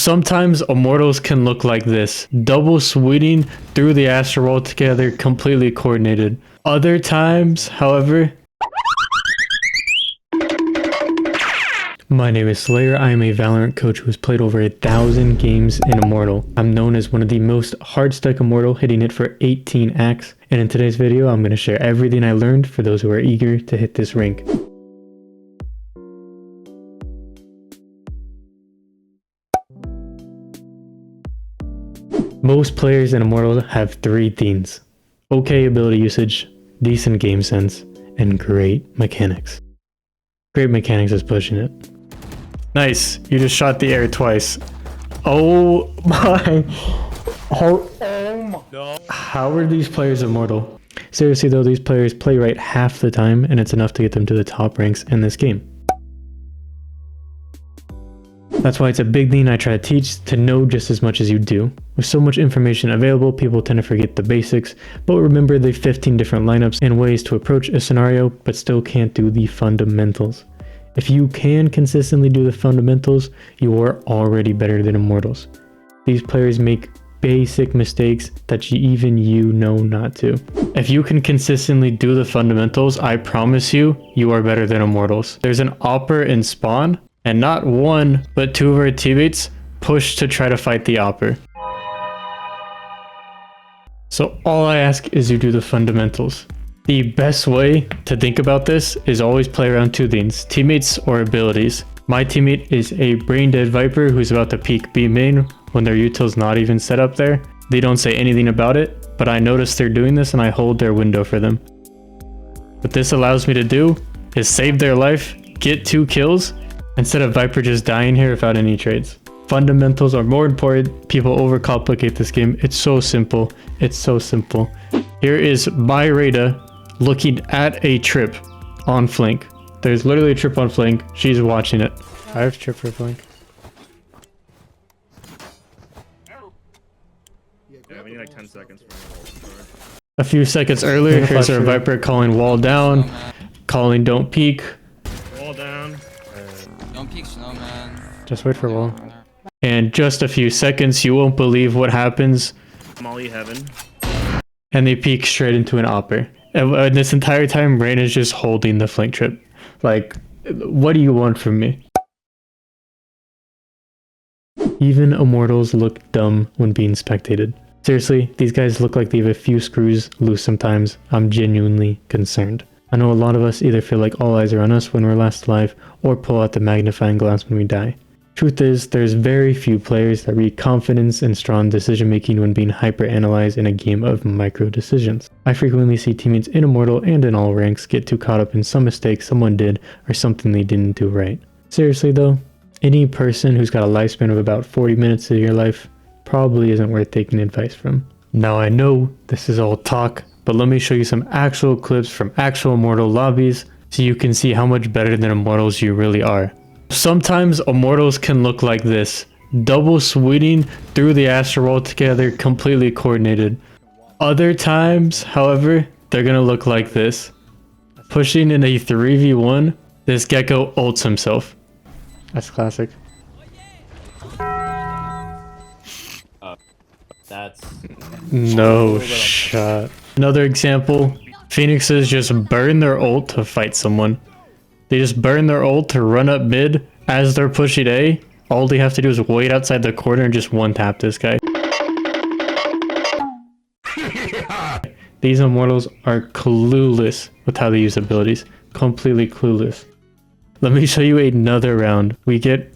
Sometimes Immortals can look like this, double swinging through the astral world together, completely coordinated. Other times, however... My name is Slayer. I am a Valorant coach who has played over 1,000 games in Immortal. I'm known as one of the most hard-stuck Immortal, hitting it for 18 acts. And in today's video, I'm going to share everything I learned for those who are eager to hit this rank. Most players in Immortal have 3 things: okay ability usage, decent game sense, and great mechanics. Great mechanics is pushing it. Nice, you just shot the air twice. Oh my. How are these players Immortal? Seriously though, these players play right half the time and it's enough to get them to the top ranks in this game. That's why it's a big thing I try to teach, to know just as much as you do. With so much information available, people tend to forget the basics, but remember the 15 different lineups and ways to approach a scenario, but still can't do the fundamentals. If you can consistently do the fundamentals, you are already better than Immortals. These players make basic mistakes that even you know not to. If you can consistently do the fundamentals, I promise you, you are better than Immortals. There's an Opper in spawn, and not one, but 2 of our teammates push to try to fight the Opper. So all I ask is you do the fundamentals. The best way to think about this is always play around 2 things: teammates or abilities. My teammate is a brain dead Viper who's about to peek B main when their util's not even set up there. They don't say anything about it, but I notice they're doing this and I hold their window for them. What this allows me to do is save their life, get 2 kills, instead of Viper just dying here without any trades. Fundamentals are more important. People overcomplicate this game. It's so simple. It's so simple. Here is my Rada looking at a trip on flank. There's literally a trip on flank. She's watching it. I have trip for flank. Yeah, we need like 10 seconds. A few seconds earlier, here's our Viper calling wall down, calling don't peek. Wall down. Don't peek snow, man. Just wait for wall. And just a few seconds, you won't believe what happens. Molly heaven. And they peek straight into an Opper. And this entire time, Rain is just holding the flank trip. Like, what do you want from me? Even Immortals look dumb when being spectated. Seriously, these guys look like they have a few screws loose sometimes. I'm genuinely concerned. I know a lot of us either feel like all eyes are on us when we're last alive, or pull out the magnifying glass when we die. Truth is, there's very few players that read confidence and strong decision making when being hyper-analyzed in a game of micro decisions. I frequently see teammates in Immortal and in all ranks get too caught up in some mistake someone did or something they didn't do right. Seriously though, any person who's got a lifespan of about 40 minutes of your life probably isn't worth taking advice from. Now I know this is all talk, but let me show you some actual clips from actual Immortal lobbies so you can see how much better than Immortals you really are. Sometimes Immortals can look like this, double swinging through the astral world together, completely coordinated. Other times, however, they're gonna look like this. Pushing in a 3v1, this Gecko ults himself. That's classic. That's no shot. Another example, Phoenixes just burn their ult to fight someone. They just burn their ult to run up mid as they're pushing A. All they have to do is wait outside the corner and just one tap this guy. These Immortals are clueless with how they use abilities. Completely clueless. Let me show you another round. We get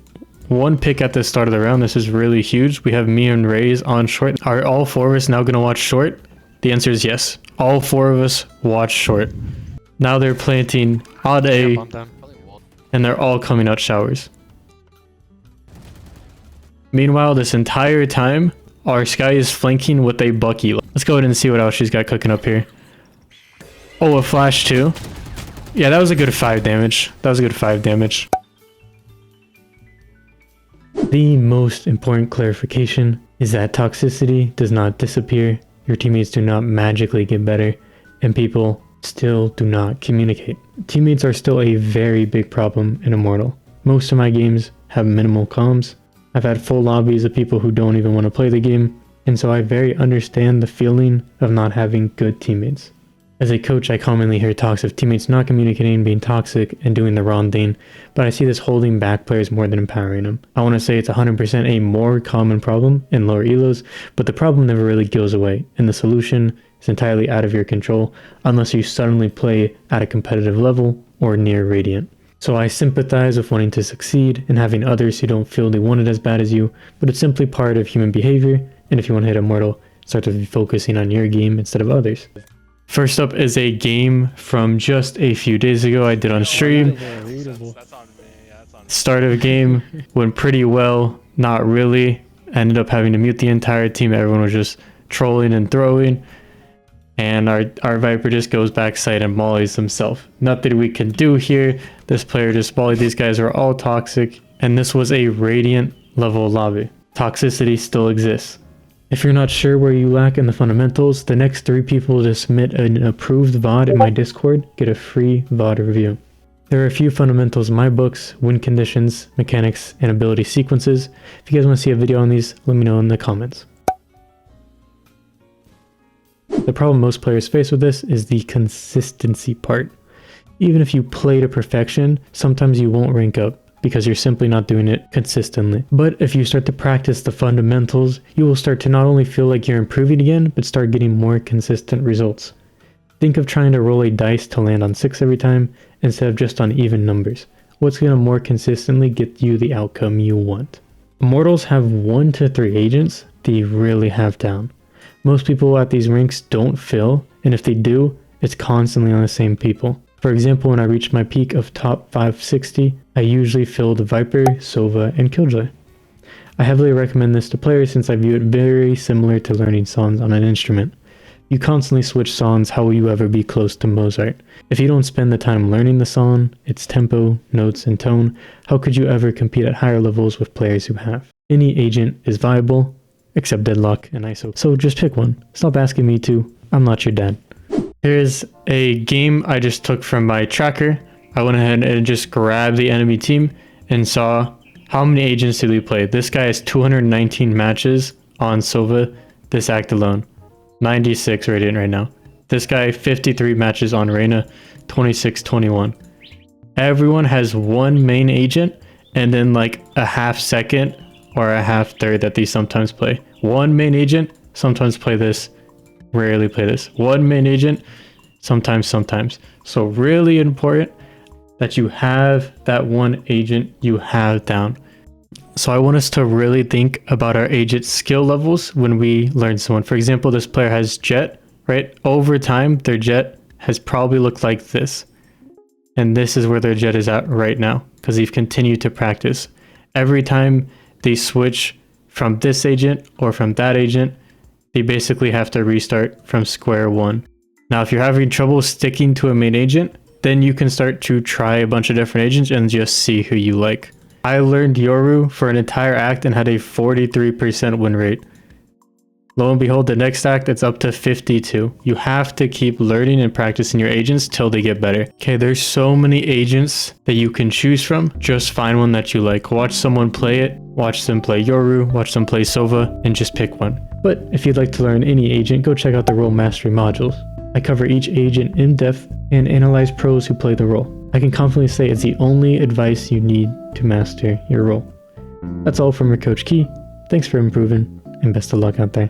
1 pick at the start of the round. This is really huge. We have me and Raze on short. Are all 4 of us now going to watch short? The answer is yes. All 4 of us watch short. Now they're planting on A, and they're all coming out showers. Meanwhile, this entire time, our Skye is flanking with a Bucky. Let's go ahead and see what else she's got cooking up here. Oh, a flash too. Yeah, that was a good 5 damage. That was a good 5 damage. The most important clarification is that toxicity does not disappear, your teammates do not magically get better, and people still do not communicate. Teammates are still a very big problem in Immortal. Most of my games have minimal comms. I've had full lobbies of people who don't even want to play the game, and so I very understand the feeling of not having good teammates. As a coach, I commonly hear talks of teammates not communicating, being toxic, and doing the wrong thing, but I see this holding back players more than empowering them. I want to say it's 100% a more common problem in lower elos, but the problem never really goes away, and the solution is entirely out of your control unless you suddenly play at a competitive level or near Radiant. So I sympathize with wanting to succeed and having others who don't feel they want it as bad as you, but it's simply part of human behavior, and if you want to hit Immortal, start with focusing on your game instead of others. First up is a game from just a few days ago I did on stream. That's on me. Yeah, that's on me. Start of game went pretty well, not really. Ended up having to mute the entire team. Everyone was just trolling and throwing. And our Viper just goes backside and mollies himself. Nothing we can do here. This player just mollied. These guys are all toxic. And this was a Radiant level lobby. Toxicity still exists. If you're not sure where you lack in the fundamentals, the next 3 people to submit an approved VOD in my Discord get a free VOD review. There are a few fundamentals in my books: win conditions, mechanics, and ability sequences. If you guys want to see a video on these, let me know in the comments. The problem most players face with this is the consistency part. Even if you play to perfection, sometimes you won't rank up, because you're simply not doing it consistently. But if you start to practice the fundamentals, you will start to not only feel like you're improving again, but start getting more consistent results. Think of trying to roll a dice to land on 6 every time, instead of just on even numbers. What's going to more consistently get you the outcome you want? Immortals have 1 to 3 agents they really have down. Most people at these ranks don't fill, and if they do, it's constantly on the same people. For example, when I reached my peak of top 560, I usually filled Viper, Sova, and Killjoy. I heavily recommend this to players since I view it very similar to learning songs on an instrument. You constantly switch songs, how will you ever be close to Mozart? If you don't spend the time learning the song, its tempo, notes, and tone, how could you ever compete at higher levels with players who have? Any agent is viable, except Deadlock and ISO. So just pick one. Stop asking me to. I'm not your dad. Here's a game I just took from my tracker. I went ahead and just grabbed the enemy team and saw how many agents did we play. This guy has 219 matches on Sova this act alone. 96 Radiant right now. This guy 53 matches on Reyna, 26-21. Everyone has one main agent and then like a half second or a half third that they sometimes play. One main agent, sometimes play this, rarely play this. One main agent, sometimes. So really important that you have that one agent you have down. So I want us to really think about our agent skill levels when we learn someone. For example, this player has Jet, right? Over time, their Jet has probably looked like this. And this is where their Jet is at right now because they've continued to practice. Every time they switch from this agent or from that agent, they basically have to restart from square one. Now, if you're having trouble sticking to a main agent, then you can start to try a bunch of different agents and just see who you like. I learned Yoru for an entire act and had a 43% win rate. Lo and behold, the next act, it's up to 52. You have to keep learning and practicing your agents till they get better. Okay, there's so many agents that you can choose from. Just find one that you like. Watch someone play it. Watch them play Yoru. Watch them play Sova. And just pick one. But if you'd like to learn any agent, go check out the role mastery modules. I cover each agent in depth and analyze pros who play the role. I can confidently say it's the only advice you need to master your role. That's all from your Coach Key. Thanks for improving, and best of luck out there.